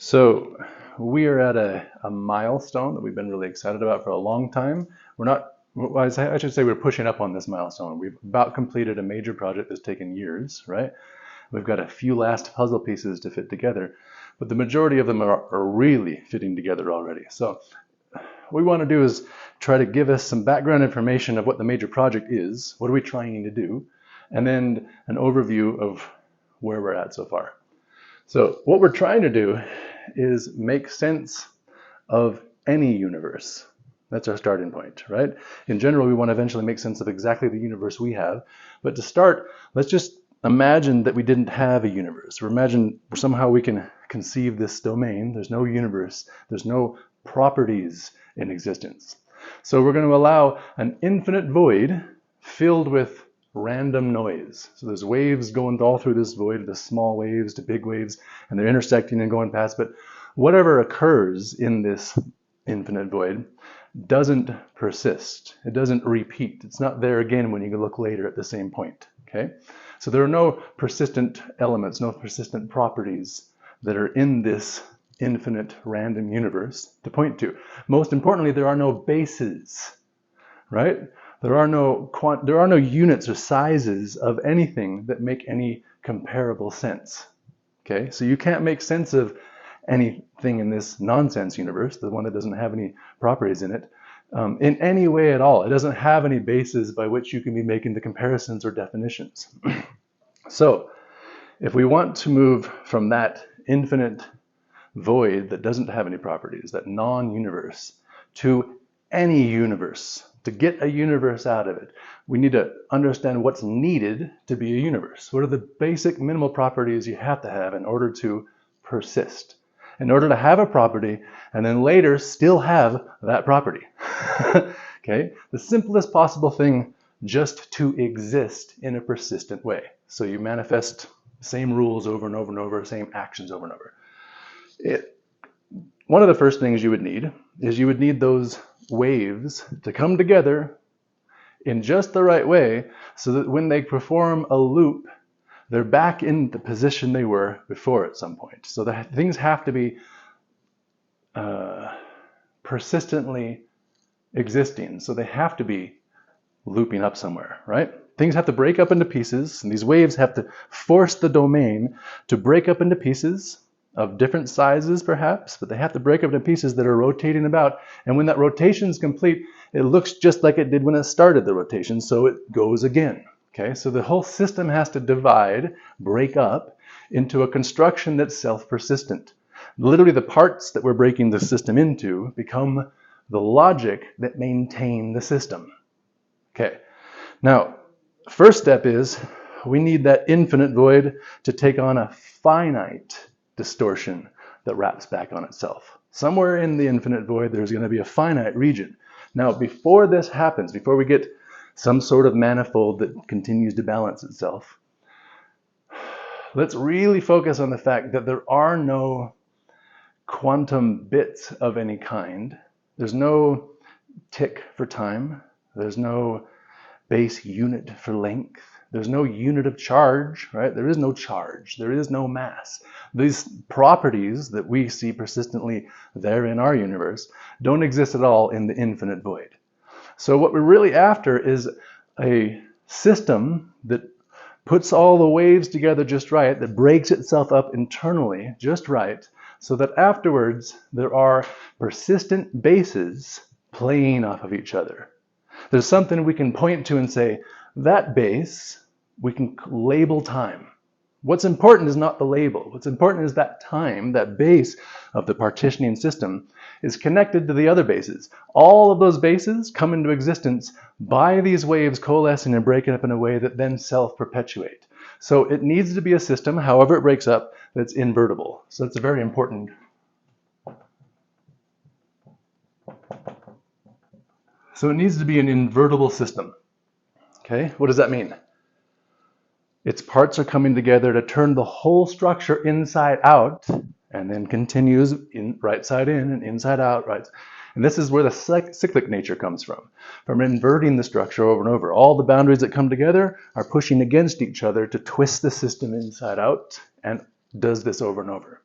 So we are at a milestone that we've been really excited about for a long time. We're not, well, I should say we're pushing up on this milestone. We've about completed a major project that's taken years, right? We've got a few last puzzle pieces to fit together, but the majority of them are really fitting together already. So what we want to do is try to give us some background information of what the major project is, what are we trying to do, and then an overview of where we're at so far. So what we're trying to do is make sense of any universe. That's our starting point, right? In general, we want to eventually make sense of exactly the universe we have. But to start, let's just imagine that we didn't have a universe. Or imagine somehow we can conceive this domain. There's no universe. There's no properties in existence. So we're going to allow an infinite void filled with random noise. So there's waves going all through this void, the small waves to big waves, and they're intersecting and going past. But whatever occurs in this infinite void doesn't persist. It doesn't repeat. It's not there again when you look later at the same point. Okay? So there are no persistent elements, no persistent properties that are in this infinite random universe to point to. Most importantly, there are no bases, right? There are no units or sizes of anything that make any comparable sense. Okay, so you can't make sense of anything in this nonsense universe, the one that doesn't have any properties in it, in any way at all. It doesn't have any bases by which you can be making the comparisons or definitions. So, if we want to move from that infinite void that doesn't have any properties, that non-universe, to any universe, to get a universe out of it, we need to understand what's needed to be a universe. What are the basic minimal properties you have to have in order to persist? In order to have a property and then later still have that property. Okay? The simplest possible thing, just to exist in a persistent way. So you manifest same rules over and over and over, same actions over and over. One of the first things you would need is you would need those waves to come together in just the right way so that when they perform a loop, they're back in the position they were before at some point. So the things have to be persistently existing. So they have to be looping up somewhere, right? Things have to break up into pieces, and these waves have to force the domain to break up into pieces of different sizes perhaps, but they have to break up into pieces that are rotating about. And when that rotation is complete, it looks just like it did when it started the rotation, so it goes again. Okay, so the whole system has to divide, break up into a construction that's self-persistent. Literally the parts that we're breaking the system into become the logic that maintain the system. Okay, now first step is we need that infinite void to take on a finite distortion that wraps back on itself. Somewhere in the infinite void there's going to be a finite region. Now before this happens, before we get some sort of manifold that continues to balance itself, let's really focus on the fact that there are no quantum bits of any kind. There's no tick for time. There's no base unit for length. There's no unit of charge, right? There is no charge. There is no mass. These properties that we see persistently there in our universe don't exist at all in the infinite void. So what we're really after is a system that puts all the waves together just right, that breaks itself up internally just right, so that afterwards there are persistent bases playing off of each other. There's something we can point to and say, that base, we can label time. What's important is not the label. What's important is that time, that base of the partitioning system, is connected to the other bases. All of those bases come into existence by these waves coalescing and breaking up in a way that then self-perpetuate. So it needs to be a system, however it breaks up, that's invertible. So it's a very important. So it needs to be an invertible system. Okay, what does that mean? Its parts are coming together to turn the whole structure inside out, and then continues in right side in and inside out, right? And this is where the cyclic nature comes from inverting the structure over and over. All the boundaries that come together are pushing against each other to twist the system inside out, and does this over and over.